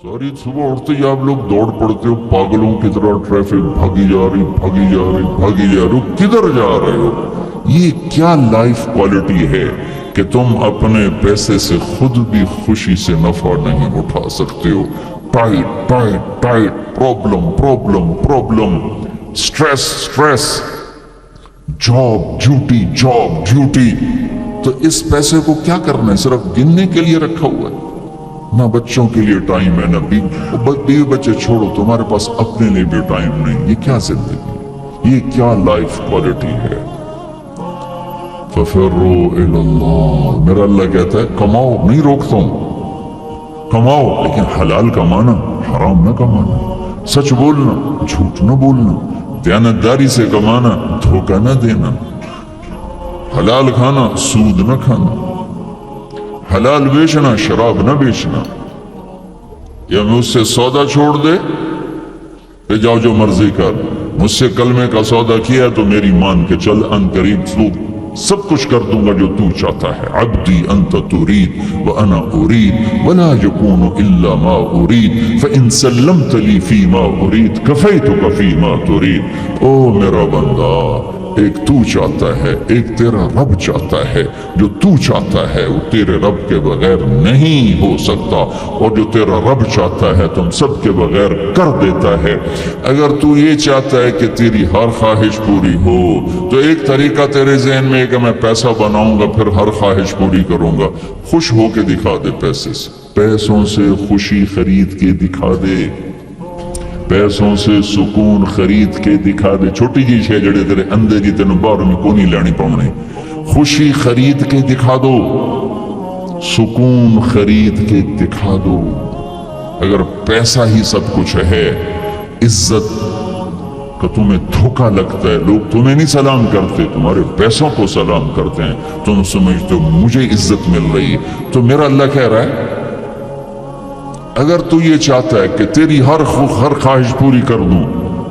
ساری صبح اٹھتے ہی آپ لوگ دوڑ پڑتے ہو پاگلوں کی طرح، ٹریفک بھاگی جا رہی بھاگی جا رہی بھاگی جا رہی ہو، کدھر جا رہے ہو؟ یہ کیا لائف کوالٹی ہے کہ تم اپنے پیسے سے خود بھی خوشی سے نفع نہیں اٹھا سکتے ہو؟ Tight tight tight, problem problem problem, stress stress, job duty job duty. تو اس پیسے کو کیا کرنا ہے؟ صرف گننے کے لیے رکھا ہوا ہے؟ نہ بچوں کے لیے ٹائم ہے، نہ بیوی بچے چھوڑو، تمہارے پاس اپنے لیے بھی ٹائم نہیں۔ یہ کیا زندگی، یہ کیا لائف کوالٹی ہے؟ فَفِرُّوا إِلَى اللَّهِ، میرا اللہ کہتا ہے کماؤ، نہیں روکتا ہوں، کماؤ لیکن حلال کمانا، حرام نہ کمانا، سچ بولنا جھوٹ نہ بولنا، دیانتداری سے کمانا، دھوکہ نہ دینا، حلال کھانا سود نہ کھانا، حلال بیچنا شراب نہ بیچنا۔ یا مجھ سے سودا چھوڑ دے کہ جاؤ جو مرضی کر، مجھ سے کلمے کا سودا کیا تو میری مان کے چل، ان قریب تو سب کچھ کر دوں گا جو تو چاہتا ہے۔ عبدی انت ترید وانا ارید ولا یکون الا ما ارید فان سلمت لی فی ما ارید کفیتک فی ما ترید۔ او میرا بندہ، ایک تو چاہتا ہے، ایک تیرا رب چاہتا ہے۔ جو تو چاہتا ہے وہ تیرے رب کے بغیر نہیں ہو سکتا، اور جو تیرا رب چاہتا ہے تم سب کے بغیر کر دیتا ہے۔ اگر تو یہ چاہتا ہے کہ تیری ہر خواہش پوری ہو تو ایک طریقہ تیرے ذہن میں ہے کہ میں پیسہ بناؤں گا پھر ہر خواہش پوری کروں گا۔ خوش ہو کے دکھا دے پیسے سے، پیسوں سے خوشی خرید کے دکھا دے، پیسوں سے سکون خرید کے دکھا دے۔ چھوٹی جی شے جڑے تیرے اندے جی تینوں باہر میں کو نہیں لینی پاؤنی، خوشی خرید کے دکھا دو، سکون خرید کے دکھا دو۔ اگر پیسہ ہی سب کچھ ہے، عزت کا تمہیں دھوکا لگتا ہے، لوگ تمہیں نہیں سلام کرتے، تمہارے پیسوں کو سلام کرتے ہیں، تم سمجھتے ہو مجھے عزت مل رہی ہے، تو میرا اللہ کہہ رہا ہے اگر تو یہ چاہتا ہے کہ تیری ہر خواہش پوری کر دوں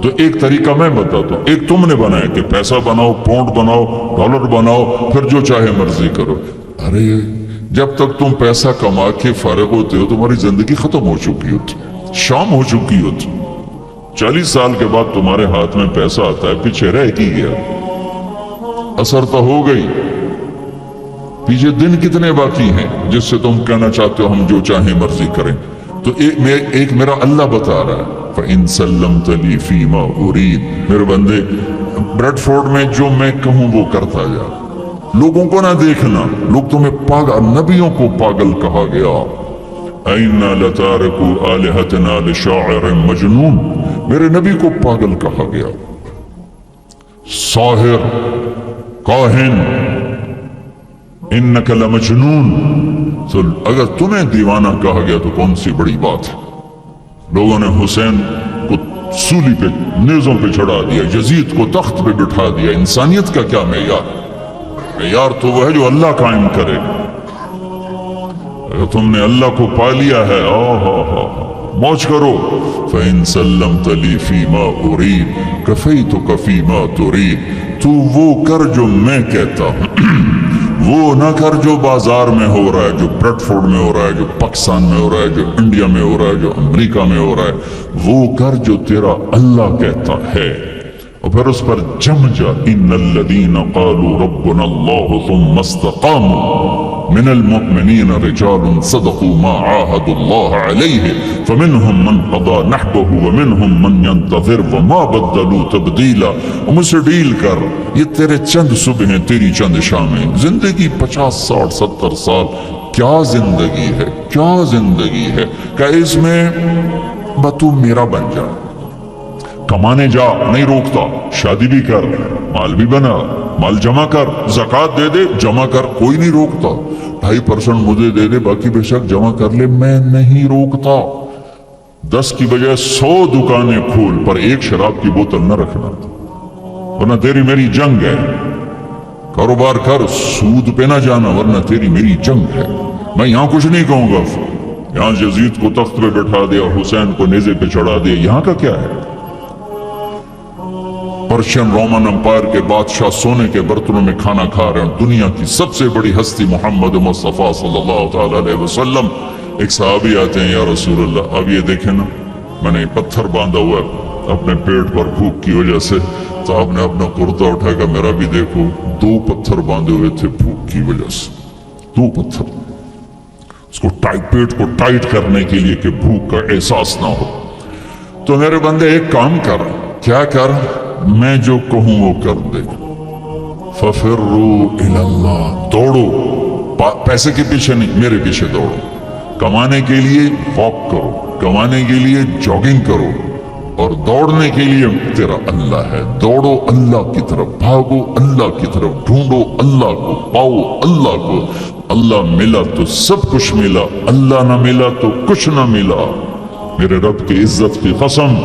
تو ایک طریقہ میں بتاتا ہوں۔ ایک تم نے بنایا کہ پیسہ بناؤ، پاؤنڈ بناؤ، ڈالر بناؤ، پھر جو چاہے مرضی کرو۔ ارے جب تک تم پیسہ کما کے فارغ ہوتے ہو تمہاری زندگی ختم ہو چکی ہوتی، شام ہو چکی ہوتی۔ 40 سال کے بعد تمہارے ہاتھ میں پیسہ آتا ہے، پیچھے رہ کی گیا، اثر تو ہو گئی، پیچھے دن کتنے باقی ہیں جس سے تم کہنا چاہتے ہو ہم جو چاہیں مرضی کریں۔ تو ایک میرا اللہ بتا رہا ہے فَإِن سَلَّمْتَ لِي فِي مَا أُرِيدُ، میرے بندے بریڈ فورڈ میں جو میں کہوں وہ کرتا جا، لوگوں کو نہ دیکھنا، لوگ تمہیں پاگل، نبیوں کو پاگل کہا گیا۔ اَإِنَّا لَتَارِكُوا آلِهَتِنَا لِشَاعِرٍ مَجْنُونٍ، میرے نبی کو پاگل کہا گیا، ساحر، کاہن، اِنَّكَ لَمَجْنُونَ۔ تو اگر تمہیں دیوانہ کہا گیا تو کون سی بڑی بات ہے؟ لوگوں نے حسین کو سولی پہ نیزوں پہ چڑھا دیا، یزید کو تخت پہ بٹھا دیا، انسانیت کا کیا معیار؟ معیار تو وہ ہے جو اللہ قائم کرے۔ اگر تم نے اللہ کو پا لیا ہے، موج کرو۔ فَإِن سَلَّمْتَ لِي فِي مَا أُرِيدُ كَفَيْتُكَ فِي مَا تُرِيدُ، تو وہ کر جو میں کہتا ہوں، وہ نہ کر جو بازار میں ہو رہا ہے، جو بریڈ فورڈ میں ہو رہا ہے، جو پاکستان میں ہو رہا ہے، جو انڈیا میں ہو رہا ہے، جو امریکہ میں ہو رہا ہے، وہ کر جو تیرا اللہ کہتا ہے، اور پھر اس پر جم جا۔ ان الذین قالوا ربنا اللہ ثم استقاموا من المؤمنین رجال صدقوا ما عاهدوا اللہ علیہ فمنهم من قضى نحبه ومنهم من ينتظر وما بدلوا تبدیلا۔ مجھ سے ڈیل کر، یہ تیرے چند صبح ہیں، تیری چند شامیں، زندگی 50 60 70 سال، کیا زندگی ہے، کیا زندگی ہے کہ اس میں تو میرا بن جا، کمانے جا، نہیں روکتا، شادی بھی کر، مال بھی بنا، مال جمع کر، زکوٰۃ دے دے، جمع کر، کوئی نہیں روکتا، 2.5% مجھے دے دے، باقی بے شک جمع کر لے، میں نہیں روکتا۔ 10 کی بجائے 100 دکانیں کھول پر ایک شراب کی بوتل نہ رکھنا، ورنہ تیری میری جنگ ہے۔ کاروبار کر، سود پہ نہ جانا، ورنہ تیری میری جنگ ہے۔ میں یہاں کچھ نہیں کہوں گا، یہاں یزید کو تخت پہ بٹھا دیا، حسین کو نیزے پہ چڑھا دیا، یہاں کا کیا ہے؟ پرشین رومن امپائر کے بادشاہ سونے کے برتنوں میں کھانا کھا رہے ہیں، دنیا کی سب سے بڑی ہستی محمد مصطفیٰ صلی اللہ تعالی علیہ وسلم ایک صحابی آتے ہیں، یا رسول اللہ اب یہ دیکھیں نا میں نے پتھر باندھا ہوا ہے اپنے پیٹ پر بھوک کی وجہ سے، تو آپ نے اپنا کرتا اٹھا کہ میرا بھی دیکھو، 2 پتھر باندھے ہوئے تھے بھوک کی وجہ سے، 2 پتھر اس کو پیٹ کو ٹائٹ کرنے کے لیے کہ بھوک کا احساس نہ ہو۔ تو میرے بندے ایک کام کر، کیا کر، میں جو کہوں وہ کر دے، فَفِرُّوا إِلَى اللَّهِ، دوڑو، پیسے کے پیچھے نہیں، میرے پیچھے دوڑو، کمانے کے لیے واک کرو، کمانے کے لیے جاگنگ کرو، اور دوڑنے کے لیے تیرا اللہ ہے، دوڑو اللہ کی طرف، بھاگو اللہ کی طرف، ڈھونڈو اللہ کو، پاؤ اللہ کو۔ اللہ ملا تو سب کچھ ملا، اللہ نہ ملا تو کچھ نہ ملا، میرے رب کی عزت کی قسم،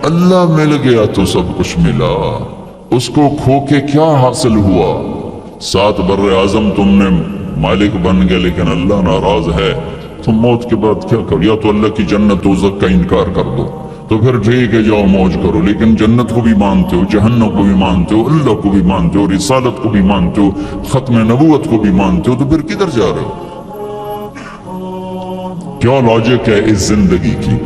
اللہ مل گیا تو سب کچھ ملا، اس کو کھو کے کیا حاصل ہوا؟ 7 بر اعظم تم نے مالک بن گئے لیکن اللہ ناراض ہے، تم موت کے بعد کیا کرو؟ یا تو اللہ کی جنت دوزخ کا انکار کر دو، تو پھر ٹھیک ہے جاؤ موج کرو، لیکن جنت کو بھی مانتے ہو، جہنم کو بھی مانتے ہو، اللہ کو بھی مانتے ہو، رسالت کو بھی مانتے ہو، ختم نبوت کو بھی مانتے ہو، تو پھر کدھر جا رہے ہو؟ کیا لاجک ہے اس زندگی کی؟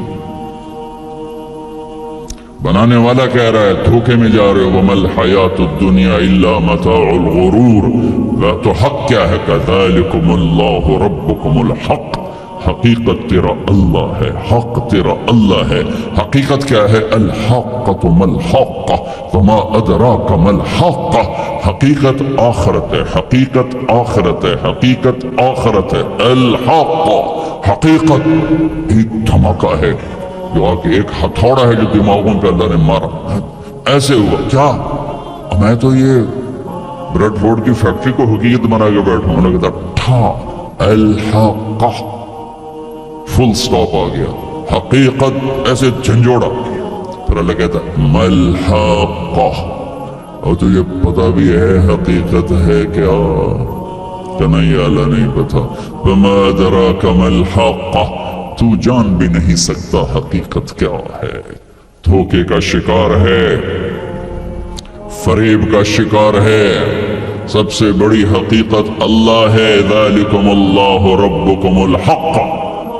بنانے والا کہہ رہا ہے دھوکے میں جا رہے ہو، وَمَا الْحَيَاةُ الدُّنْيَا إِلَّا مَتَاعُ الْغُرُورِ، تو حق کیا ہے؟ كَذَلِكُمُ اللَّهُ رَبُّكُمُ الْحَقِّ، حقیقت تیرا اللہ ہے، حق تیرا اللہ ہے۔ حقیقت کیا ہے؟ الحقۃ ما الحق وما ادراک ما الحق، حقیقت آخرت ہے، حقیقت آخرت ہے، حقیقت آخرت ہے، الحق حقیقت ایک دھماکہ ہے جو آ کے ایک ہتھوڑا ہے جو دماغوں پہ اللہ نے مارا، ایسے ہوا کیا؟ میں تو یہ بریڈ فورڈ کی فیکٹری کو حقیقت بنا کے بیٹھوں، انہوں نے کہا ٹھا الحق، فل سٹاپ آ گیا، حقیقت ایسے جھنجھوڑا، پھر اللہ کہتا ملحقہ، اور تجھے پتا بھی ہے حقیقت ہے کیا؟ کہ نہیں اللہ نہیں پتا، وما ادراک ملحقہ، تو جان بھی نہیں سکتا حقیقت کیا ہے، دھوکے کا شکار ہے، فریب کا شکار ہے، سب سے بڑی حقیقت اللہ ہے، ذالکم اللہ ربکم الحق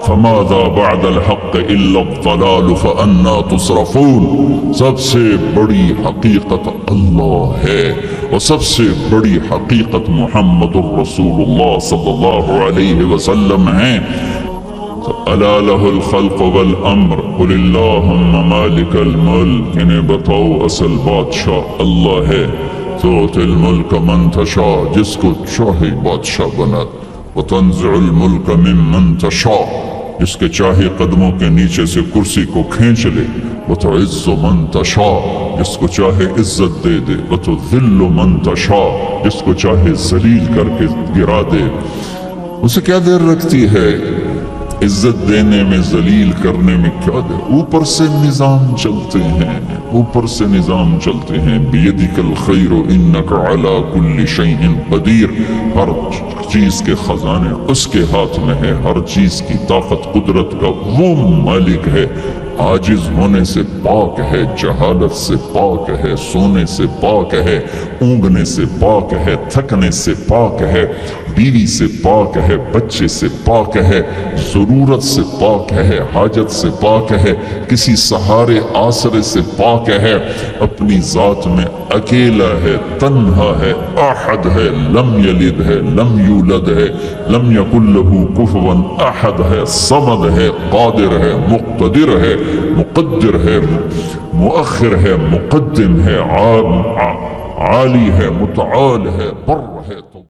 فماذا بعد الحق الا الضلال فانا تصرفون، سب سے بڑی حقیقت اللہ ہے، اور سب سے بڑی حقیقت محمد الرسول اللہ صلی اللہ علیہ وسلم ہے۔ الا لہ الخلق والامر قل اللہم مالک الملک، انہیں بتاؤ اصل بادشاہ اللہ ہے، تؤتی الملک من تشاء، جس کو چاہے بادشاہ بنا، وتنزع الملک ممن تشاء، جس کے چاہے قدموں کے نیچے سے کرسی کو کھینچ لے، وتعز من تشاء، جس کو چاہے عزت دے دے، وتذل من تشاء، جس کو چاہے ذلیل کر کے گرا دے۔ اسے کیا دیر رکھتی ہے عزت دینے میں، ذلیل کرنے میں کیا دیر؟ اوپر سے نظام چلتے ہیں، اوپر سے نظام چلتے ہیں، بیدک الخیر انک علی کل شیء قدیر، ہر چیز کے خزانے اس کے ہاتھ میں ہے، ہر چیز کی طاقت قدرت کا وہ مالک ہے، عاجز ہونے سے پاک ہے، جہالت سے پاک ہے، سونے سے پاک ہے، اونگنے سے پاک ہے، تھکنے سے پاک ہے، بیوی سے پاک ہے، بچے سے پاک ہے، ضرورت سے پاک ہے، حاجت سے پاک ہے، کسی سہارے آسرے سے پاک ہے، اپنی ذات میں اکیلا ہے، تنہا ہے، احد ہے، لم یلد ہے، لم یولد ہے، لم یکن لہ کفوا احد ہے، صمد ہے، قادر ہے، مقتدر ہے، مقدر ہے، مؤخر ہے، مقدم ہے، عالی ہے، متعال ہے، بر ہے۔